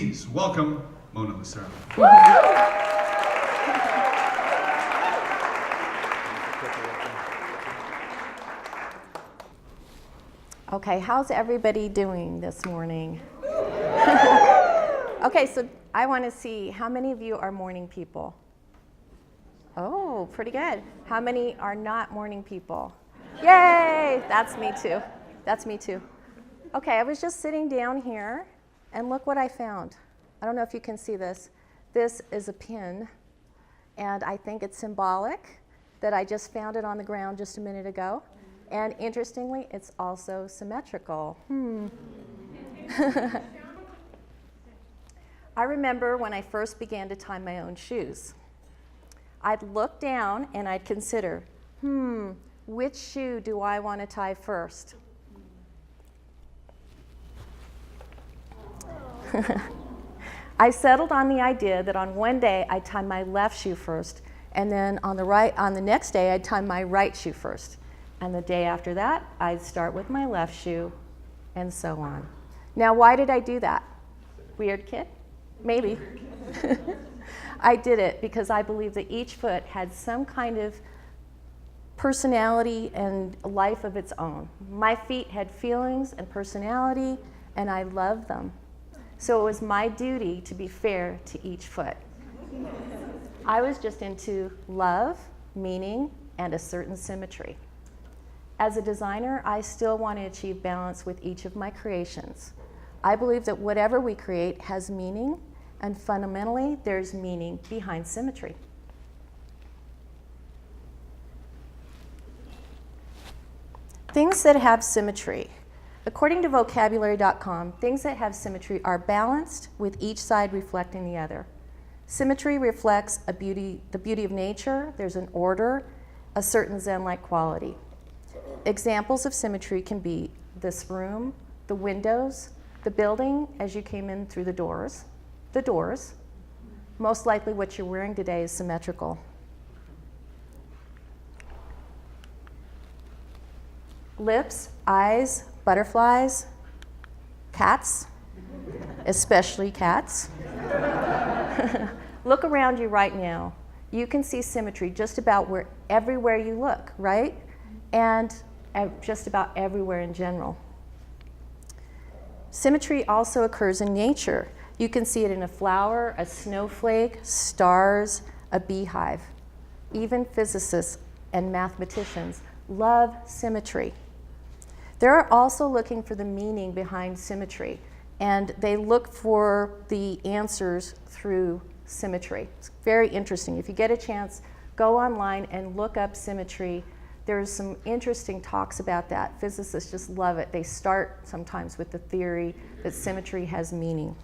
please welcome Mona Lucero. Okay, how's everybody doing this morning? Okay, so I want to see how many of you are morning people? Oh, pretty good. How many are not morning people? Yay! That's me too. That's me too. Okay, I was just sitting down here, and look what I found. I don't know if you can see this. This is a pin, and I think it's symbolic that I just found it on the ground just a minute ago. And interestingly, it's also symmetrical. I remember when I first began to tie my own shoes. I'd look down and I'd consider, which shoe do I want to tie first? I settled on the idea that on one day I'd tie my left shoe first, and then on the next day I'd tie my right shoe first. And the day after that, I'd start with my left shoe, and so on. Now, why did I do that? Weird kid? Maybe. I did it because I believed that each foot had some kind of personality and life of its own. My feet had feelings and personality, and I loved them. So it was my duty to be fair to each foot. I was just into love, meaning, and a certain symmetry. As a designer, I still want to achieve balance with each of my creations. I believe that whatever we create has meaning, and fundamentally, there's meaning behind symmetry. Things that have symmetry. According to vocabulary.com, things that have symmetry are balanced with each side reflecting the other. Symmetry reflects the beauty of nature, there's an order, a certain Zen-like quality. Examples of symmetry can be this room, the windows, the building as you came in through the doors. Most likely what you're wearing today is symmetrical. Lips, eyes, butterflies, cats, especially cats. Look around you right now. You can see symmetry just about everywhere you look, right? And just about everywhere in general. Symmetry also occurs in nature. You can see it in a flower, a snowflake, stars, a beehive. Even physicists and mathematicians love symmetry. They're also looking for the meaning behind symmetry, and they look for the answers through symmetry. It's very interesting. If you get a chance, go online and look up symmetry. There's some interesting talks about that. Physicists just love it. They start sometimes with the theory that symmetry has meaning.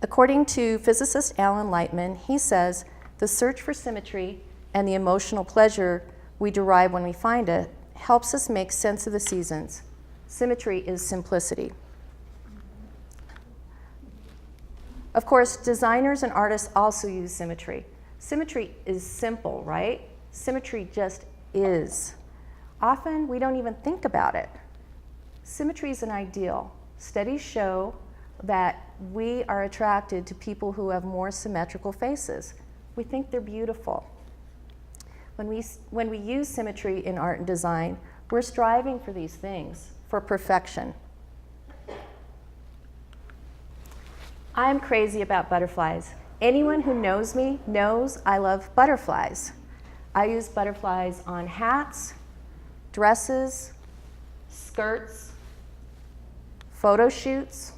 According to physicist Alan Lightman, he says, the search for symmetry and the emotional pleasure we derive when we find it helps us make sense of the seasons. Symmetry is simplicity. Of course, designers and artists also use symmetry. Symmetry is simple, right? Symmetry just is. Often we don't even think about it. Symmetry is an ideal. Studies show that we are attracted to people who have more symmetrical faces. We think they're beautiful. When we use symmetry in art and design, we're striving for these things, for perfection. I'm crazy about butterflies. Anyone who knows me knows I love butterflies. I use butterflies on hats, dresses, skirts, photo shoots,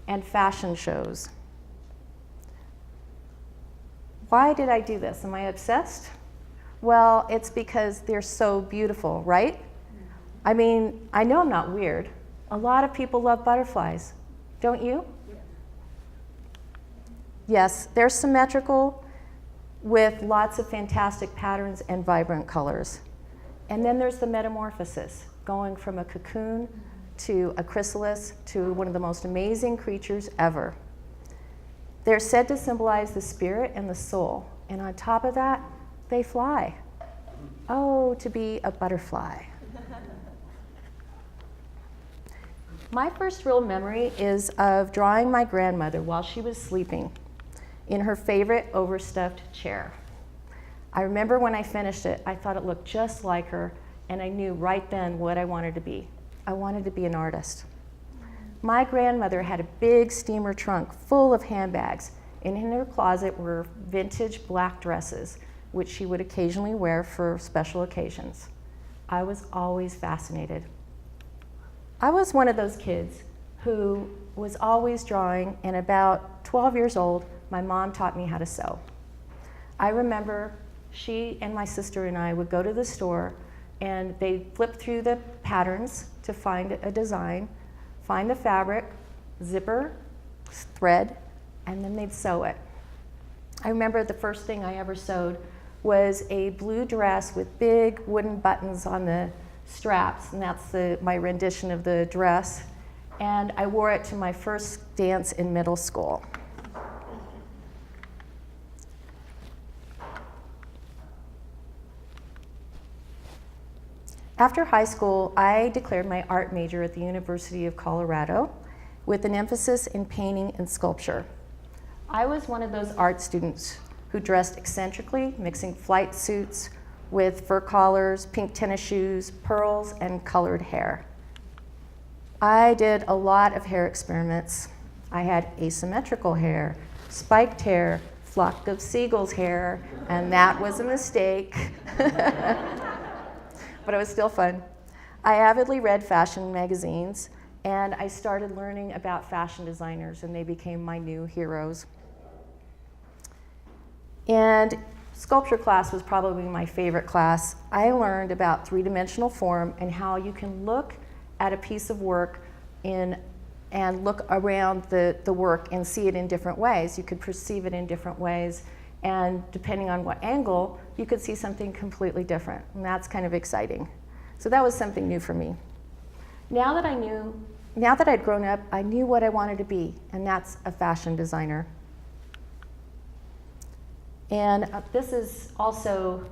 and fashion shows. Why did I do this? Am I obsessed? Well, it's because they're so beautiful, right? I mean, I know I'm not weird. A lot of people love butterflies. Don't you? Yes, they're symmetrical with lots of fantastic patterns and vibrant colors. And then there's the metamorphosis, going from a cocoon to a chrysalis to one of the most amazing creatures ever. They're said to symbolize the spirit and the soul. And on top of that, they fly. Oh, to be a butterfly. My first real memory is of drawing my grandmother while she was sleeping in her favorite overstuffed chair. I remember when I finished it, I thought it looked just like her, and I knew right then what I wanted to be. I wanted to be an artist. My grandmother had a big steamer trunk full of handbags, and in her closet were vintage black dresses, which she would occasionally wear for special occasions. I was always fascinated. I was one of those kids who was always drawing, and about 12 years old, my mom taught me how to sew. I remember she and my sister and I would go to the store, and they'd flip through the patterns to find a design, find the fabric, zipper, thread, and then they'd sew it. I remember the first thing I ever sewed was a blue dress with big wooden buttons on the straps, and that's my rendition of the dress. And I wore it to my first dance in middle school. After high school, I declared my art major at the University of Colorado with an emphasis in painting and sculpture. I was one of those art students who dressed eccentrically, mixing flight suits with fur collars, pink tennis shoes, pearls, and colored hair. I did a lot of hair experiments. I had asymmetrical hair, spiked hair, flock of seagulls hair, and that was a mistake. But it was still fun. I avidly read fashion magazines, and I started learning about fashion designers, and they became my new heroes. And sculpture class was probably my favorite class. I learned about three-dimensional form and how you can look at a piece of work and look around the work and see it in different ways. You could perceive it in different ways, and depending on what angle, you could see something completely different, and that's kind of exciting. So that was something new for me. Now that I'd grown up, I knew what I wanted to be, and that's a fashion designer. And this is also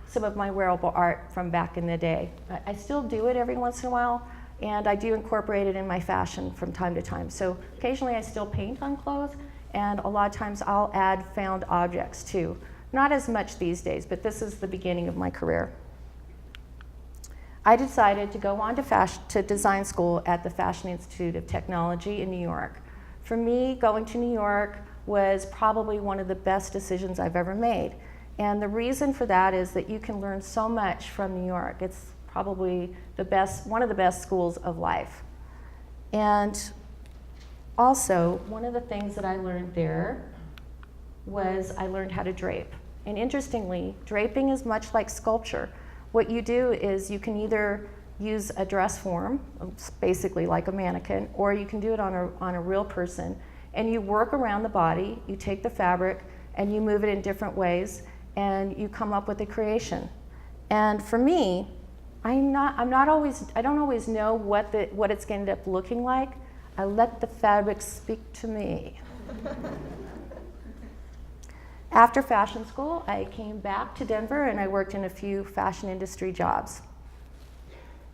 some of my wearable art from back in the day. I still do it every once in a while, and I do incorporate it in my fashion from time to time. So occasionally I still paint on clothes, and a lot of times I'll add found objects too. Not as much these days, but this is the beginning of my career. I decided to go on to design school at the Fashion Institute of Technology in New York. For me, going to New York was probably one of the best decisions I've ever made. And the reason for that is that you can learn so much from New York. It's probably one of the best schools of life. And also, one of the things that I learned there was I learned how to drape. And interestingly, draping is much like sculpture. What you do is you can either use a dress form, basically like a mannequin, or you can do it on a real person. And you work around the body, you take the fabric, and you move it in different ways, and you come up with a creation. And for me, I don't always know what it's going to end up looking like. I let the fabric speak to me. After fashion school, I came back to Denver and I worked in a few fashion industry jobs.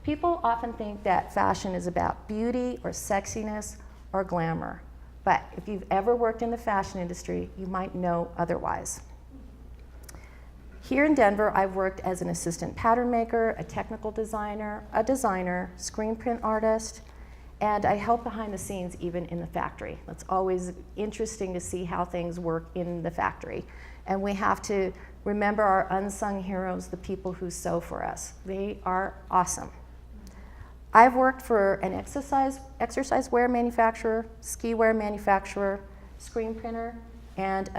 People often think that fashion is about beauty or sexiness or glamour. But if you've ever worked in the fashion industry, you might know otherwise. Here in Denver, I've worked as an assistant pattern maker, a technical designer, a designer, screen print artist, and I help behind the scenes even in the factory. It's always interesting to see how things work in the factory. And we have to remember our unsung heroes, the people who sew for us. They are awesome. I've worked for an exercise wear manufacturer, ski wear manufacturer, screen printer, and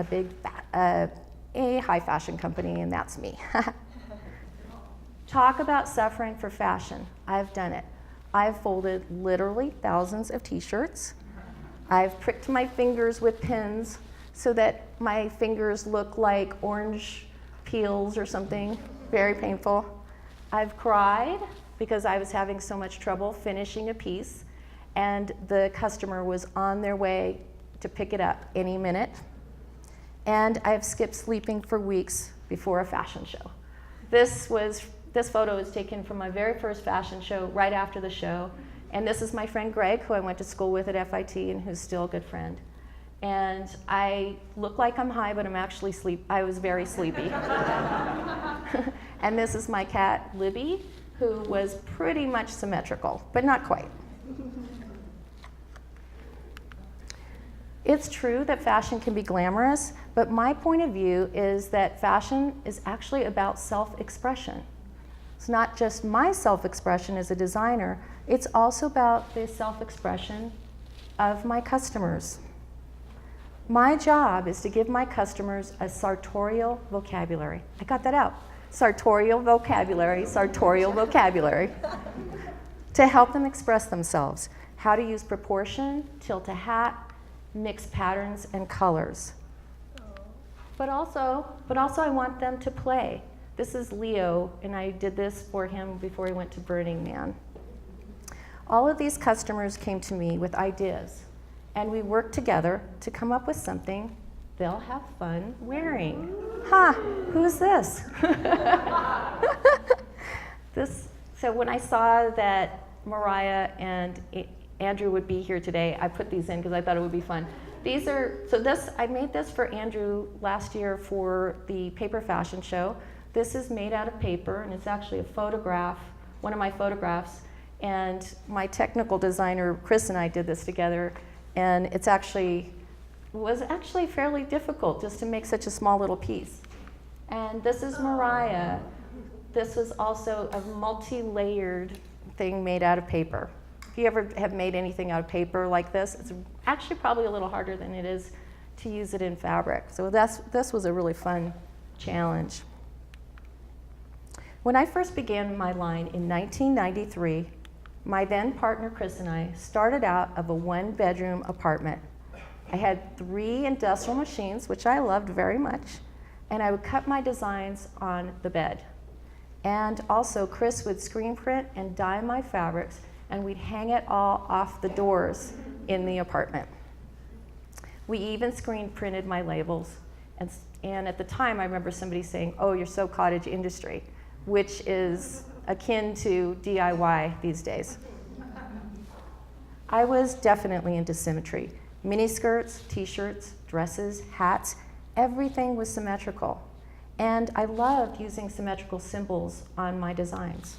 a high fashion company, and that's me. Talk about suffering for fashion. I've done it. I've folded literally thousands of t-shirts. I've pricked my fingers with pins so that my fingers look like orange peels or something. Very painful. I've cried because I was having so much trouble finishing a piece, and the customer was on their way to pick it up any minute. And I've skipped sleeping for weeks before a fashion show. This photo was taken from my very first fashion show right after the show, And this is my friend Greg, who I went to school with at FIT and who's still a good friend. And I look like I'm high, but I'm actually I was very sleepy. And this is my cat, Libby, who was pretty much symmetrical, but not quite. It's true that fashion can be glamorous, but my point of view is that fashion is actually about self-expression. It's not just my self-expression as a designer, it's also about the self-expression of my customers. My job is to give my customers a sartorial vocabulary. I got that out. Sartorial vocabulary, to help them express themselves. How to use proportion, tilt a hat, mix patterns and colors. But also I want them to play. This is Leo, and I did this for him before he went to Burning Man. All of these customers came to me with ideas, and we worked together to come up with something they'll have fun wearing. Who's this? So when I saw that Mariah and Andrew would be here today, I put these in because I thought it would be fun. I made this for Andrew last year for the paper fashion show. This is made out of paper, and it's actually a photograph, one of my photographs. And my technical designer, Chris, and I did this together. And was actually fairly difficult just to make such a small little piece. And this is Mariah. This was also a multi-layered thing made out of paper. If you ever have made anything out of paper like this, it's actually probably a little harder than it is to use it in fabric. So this was a really fun challenge. When I first began my line in 1993, my then partner Chris and I started out of a one-bedroom apartment. I had 3 industrial machines, which I loved very much, and I would cut my designs on the bed. And also Chris would screen print and dye my fabrics, and we'd hang it all off the doors in the apartment. We even screen printed my labels. And at the time, I remember somebody saying, "Oh, you're so cottage industry," which is akin to DIY these days. I was definitely into symmetry. Miniskirts, t-shirts, dresses, hats, everything was symmetrical. And I loved using symmetrical symbols on my designs.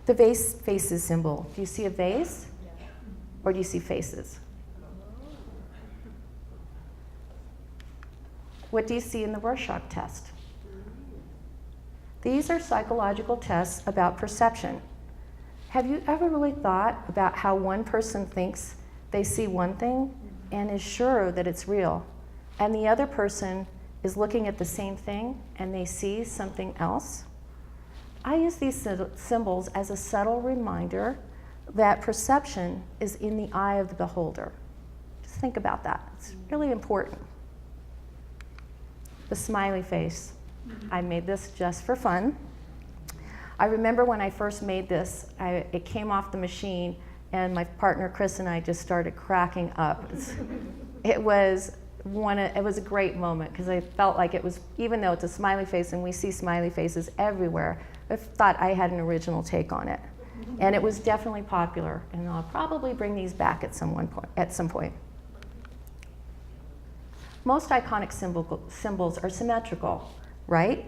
The faces symbol. Do you see a vase? Or do you see faces? What do you see in the Rorschach test? These are psychological tests about perception. Have you ever really thought about how one person thinks they see one thing and is sure that it's real, and the other person is looking at the same thing and they see something else? I use these symbols as a subtle reminder that perception is in the eye of the beholder. Just think about that. It's really important. The smiley face. I made this just for fun. I remember when I first made this, it came off the machine, and my partner Chris and I just started cracking up. It was a great moment because I felt like it was, even though it's a smiley face and we see smiley faces everywhere, I thought I had an original take on it. And it was definitely popular, and I'll probably bring these back at some point. Most iconic symbols are symmetrical, right?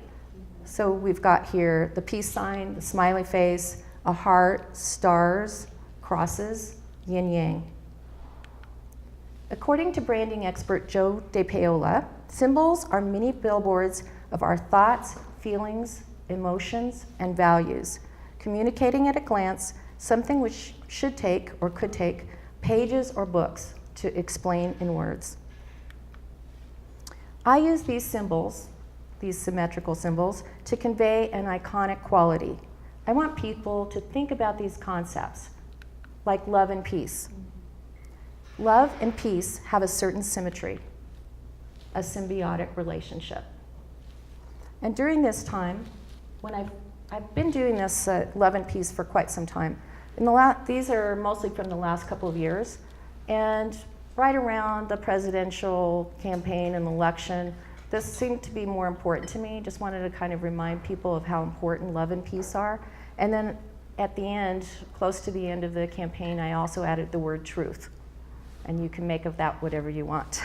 So we've got here the peace sign, the smiley face, a heart, stars, crosses, yin yang. According to branding expert Joe DePaola, symbols are mini billboards of our thoughts, feelings, emotions, and values, communicating at a glance something which should take or could take pages or books to explain in words. I use these symbols, these symmetrical symbols, to convey an iconic quality. I want people to think about these concepts, like love and peace. Love and peace have a certain symmetry, a symbiotic relationship. And during this time, when I've been doing this love and peace for quite some time. These are mostly from the last couple of years. And right around the presidential campaign and election, This seemed to be more important to me. Just wanted to kind of remind people of how important love and peace are. And then at the end, close to the end of the campaign, I also added the word truth. And you can make of that whatever you want.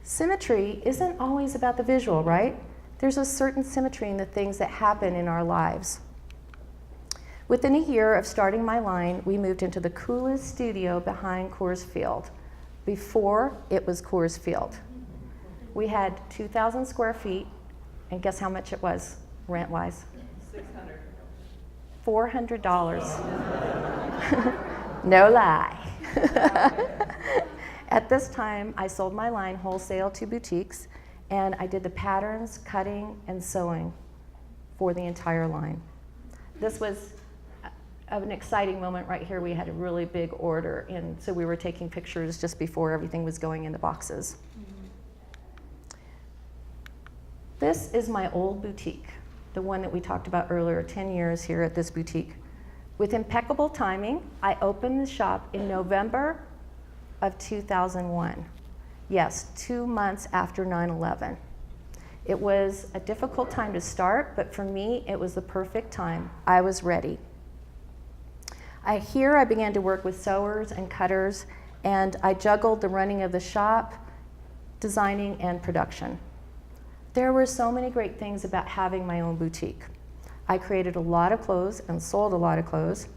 Symmetry isn't always about the visual, right? There's a certain symmetry in the things that happen in our lives. Within a year of starting my line, we moved into the coolest studio behind Coors Field. Before, it was Coors Field. We had 2,000 square feet, and guess how much it was, rent-wise? $400. No lie. At this time, I sold my line wholesale to boutiques, and I did the patterns, cutting, and sewing for the entire line. This was an exciting moment right here. We had a really big order, and so we were taking pictures just before everything was going in the boxes. This is my old boutique, the one that we talked about earlier, 10 years here at this boutique. With impeccable timing, I opened the shop in November of 2001. Yes, 2 months after 9/11. It was a difficult time to start, but for me, it was the perfect time. I was ready. Here I began to work with sewers and cutters, and I juggled the running of the shop, designing, and production. There were so many great things about having my own boutique. I created a lot of clothes and sold a lot of clothes.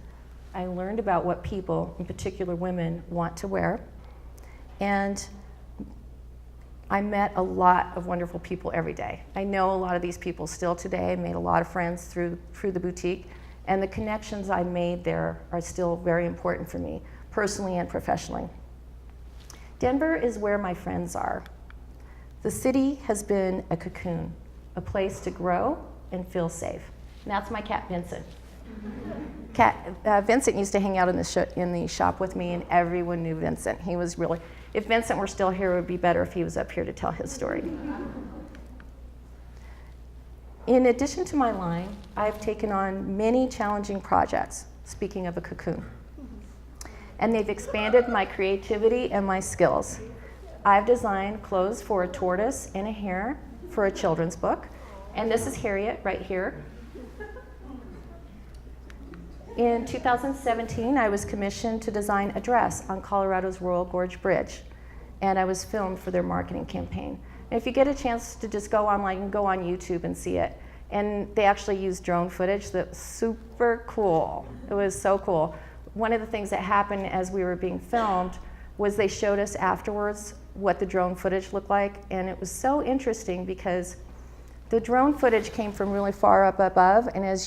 I learned about what people, in particular women, want to wear. And I met a lot of wonderful people every day. I know a lot of these people still today. I made a lot of friends through the boutique. And the connections I made there are still very important for me, personally and professionally. Denver is where my friends are. The city has been a cocoon, a place to grow and feel safe. And that's my cat, Vincent. Vincent used to hang out in the shop with me, and everyone knew Vincent. He was really, if Vincent were still here, it would be better if he was up here to tell his story. In addition to my line, I've taken on many challenging projects, speaking of a cocoon. And they've expanded my creativity and my skills. I've designed clothes for a tortoise and a hare for a children's book. And this is Harriet right here. In 2017, I was commissioned to design a dress on Colorado's Royal Gorge Bridge. And I was filmed for their marketing campaign. And if you get a chance to just go online and go on YouTube and see it. And they actually used drone footage that's super cool. It was so cool. One of the things that happened as we were being filmed was they showed us afterwards what the drone footage looked like. And it was so interesting because the drone footage came from really far up above. And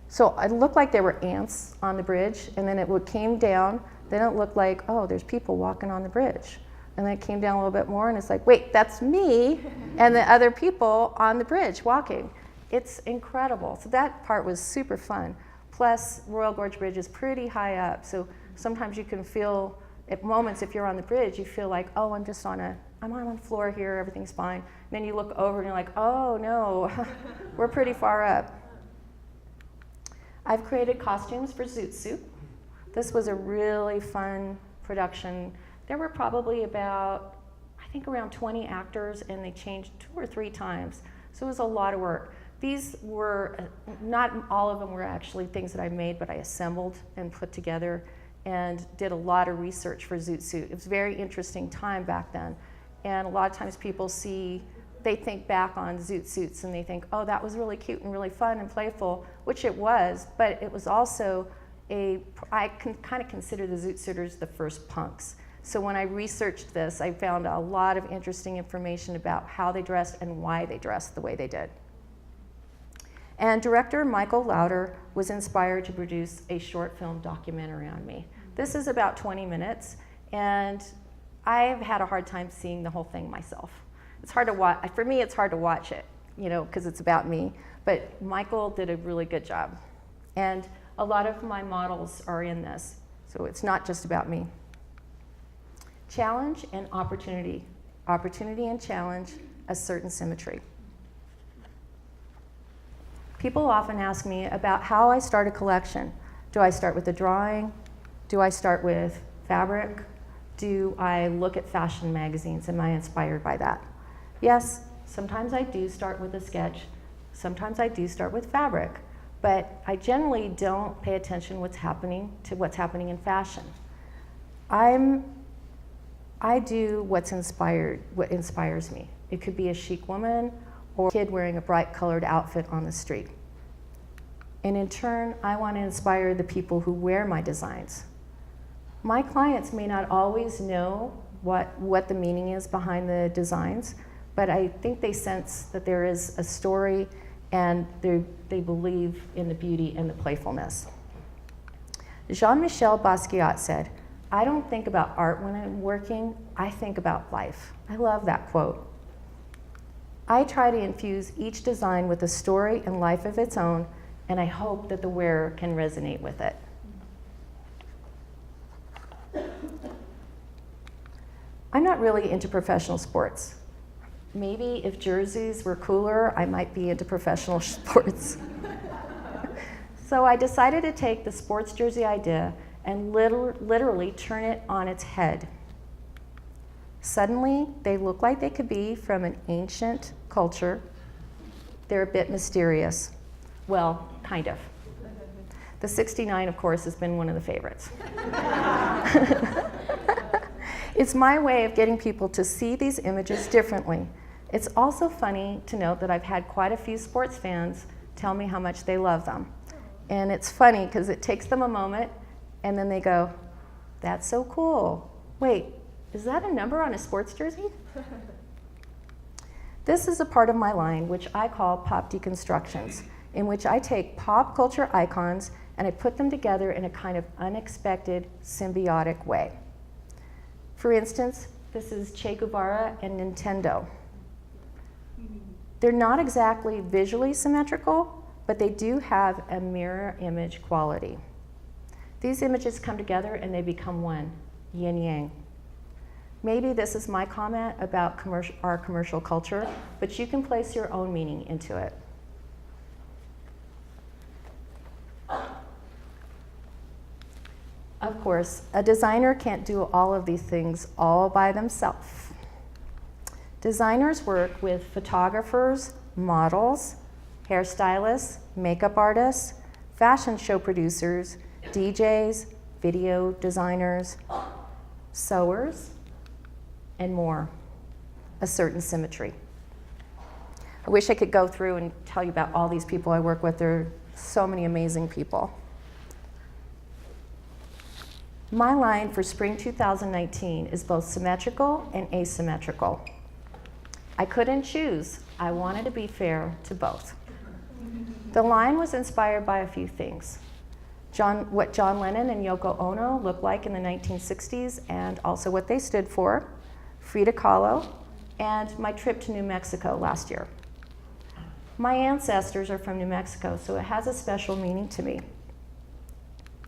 so it looked like there were ants on the bridge. And then it came down. Then it looked like, oh, there's people walking on the bridge. And then it came down a little bit more, and it's like, wait, that's me and the other people on the bridge walking. It's incredible. So that part was super fun. Plus, Royal Gorge Bridge is pretty high up, so sometimes you can feel, at moments if you're on the bridge, you feel like, oh, I'm on the floor here, everything's fine. And then you look over and you're like, oh no, we're pretty far up. I've created costumes for Zoot Suit. This was a really fun production. There were probably about, I think around 20 actors, and they changed 2 or 3 times. So it was a lot of work. These were, not all of them were actually things that I made, but I assembled and put together and did a lot of research for Zoot Suit. It was a very interesting time back then. And a lot of times people they think back on Zoot Suits and they think, oh, that was really cute and really fun and playful, which it was, but it was also I can kind of consider the Zoot Suiters the first punks. So when I researched this, I found a lot of interesting information about how they dressed and why they dressed the way they did. And director Michael Lauder was inspired to produce a short film documentary on me. This is about 20 minutes, and I've had a hard time seeing the whole thing myself. It's hard to watch. For me, it's hard to watch it, because it's about me. But Michael did a really good job. And a lot of my models are in this, so it's not just about me. Challenge and opportunity. Opportunity and challenge, a certain symmetry. People often ask me about how I start a collection. Do I start with a drawing? Do I start with fabric? do I look at fashion magazines? Am I inspired by that? Yes, sometimes I do start with a sketch. Sometimes I do start with fabric. But I generally don't pay attention to what's happening in fashion. I do what inspires me. It could be a chic woman or a kid wearing a bright colored outfit on the street. And in turn, I want to inspire the people who wear my designs. My clients may not always know what the meaning is behind the designs, but I think they sense that there is a story and they believe in the beauty and the playfulness. Jean-Michel Basquiat said, "I don't think about art when I'm working, I think about life." I love that quote. I try to infuse each design with a story and life of its own, and I hope that the wearer can resonate with it. I'm not really into professional sports. Maybe if jerseys were cooler, I might be into professional sports. So I decided to take the sports jersey idea and literally turn it on its head. Suddenly, they look like they could be from an ancient culture. They're a bit mysterious. Well, kind of. The 69, of course, has been one of the favorites. It's my way of getting people to see these images differently. It's also funny to note that I've had quite a few sports fans tell me how much they love them. And it's funny because it takes them a moment and then they go, "That's so cool. Wait, is that a number on a sports jersey?" This is a part of my line which I call pop deconstructions, in which I take pop culture icons and I put them together in a kind of unexpected, symbiotic way. For instance, this is Che Guevara and Nintendo. They're not exactly visually symmetrical, but they do have a mirror image quality. These images come together and they become one, yin-yang. Maybe this is my comment about our commercial culture, but you can place your own meaning into it. Of course, a designer can't do all of these things all by themselves. Designers work with photographers, models, hairstylists, makeup artists, fashion show producers, DJs, video designers, sewers, and more. A certain symmetry. I wish I could go through and tell you about all these people I work with. There are so many amazing people. My line for spring 2019 is both symmetrical and asymmetrical. I couldn't choose. I wanted to be fair to both. The line was inspired by a few things. What John Lennon and Yoko Ono looked like in the 1960s and also what they stood for, Frida Kahlo, and my trip to New Mexico last year. My ancestors are from New Mexico, so it has a special meaning to me.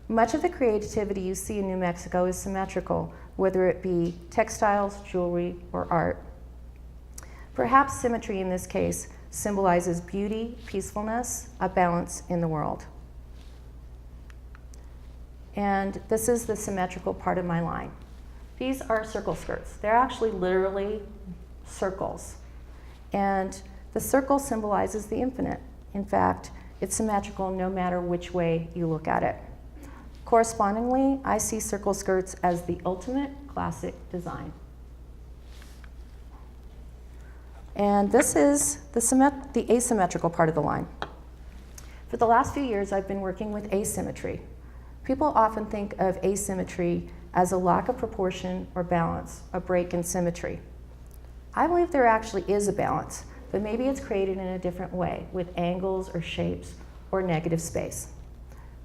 Much of the creativity you see in New Mexico is symmetrical, whether it be textiles, jewelry, or art. Perhaps symmetry in this case symbolizes beauty, peacefulness, a balance in the world. And this is the symmetrical part of my line. These are circle skirts. They're actually literally circles. And the circle symbolizes the infinite. In fact, it's symmetrical no matter which way you look at it. Correspondingly, I see circle skirts as the ultimate classic design. And this is the asymmetrical part of the line. For the last few years, I've been working with asymmetry. People often think of asymmetry as a lack of proportion or balance, a break in symmetry. I believe there actually is a balance, but maybe it's created in a different way, with angles or shapes or negative space.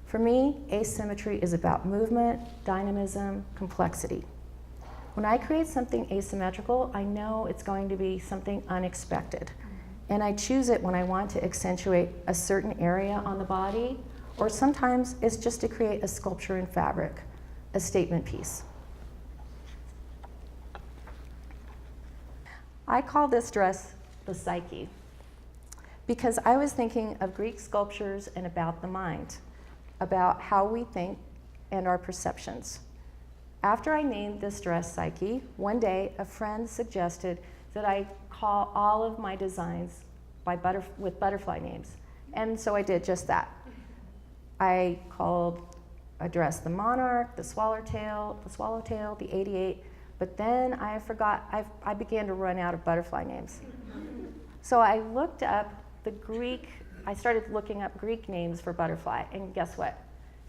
For me, asymmetry is about movement, dynamism, complexity. When I create something asymmetrical, I know it's going to be something unexpected. And I choose it when I want to accentuate a certain area on the body, or sometimes it's just to create a sculpture in fabric, a statement piece. I call this dress the psyche, because I was thinking of Greek sculptures and about the mind, about how we think and our perceptions. After I named this dress Psyche, one day a friend suggested that I call all of my designs with butterfly names. And so I did just that. I called a dress the Monarch, the Swallowtail, the 88, but then I began to run out of butterfly names. So I started looking up Greek names for butterfly, and guess what?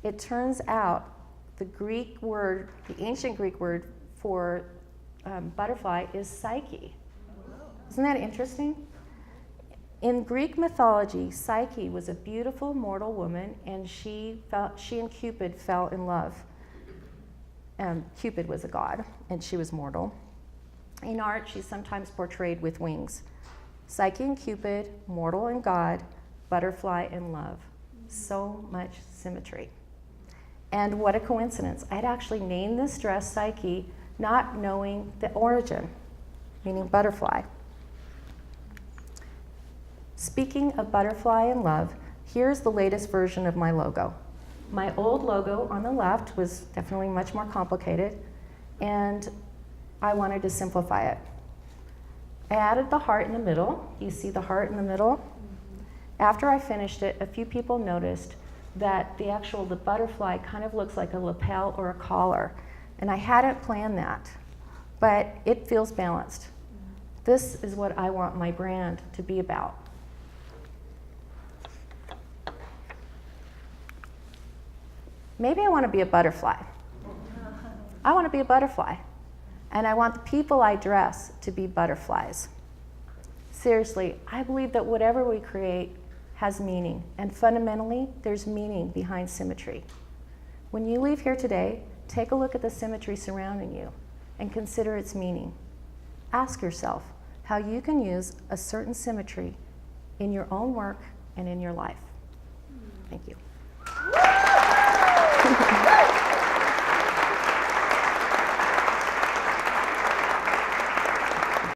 It turns out the ancient Greek word for butterfly is Psyche. Isn't that interesting? In Greek mythology, Psyche was a beautiful mortal woman, and she and Cupid fell in love. Cupid was a god, and she was mortal. In art, she's sometimes portrayed with wings. Psyche and Cupid, mortal and god, butterfly and love. So much symmetry. And what a coincidence. I had actually named this dress Psyche, not knowing the origin, meaning butterfly. Speaking of butterfly and love, here's the latest version of my logo. My old logo on the left was definitely much more complicated, and I wanted to simplify it. I added the heart in the middle. You see the heart in the middle? After I finished it, a few people noticed that the butterfly kind of looks like a lapel or a collar, and I hadn't planned that, but it feels balanced. This is what I want my brand to be about. Maybe I want to be a butterfly. I want to be a butterfly. And I want the people I dress to be butterflies. Seriously, I believe that whatever we create has meaning. And fundamentally, there's meaning behind symmetry. When you leave here today, take a look at the symmetry surrounding you and consider its meaning. Ask yourself how you can use a certain symmetry in your own work and in your life. Thank you.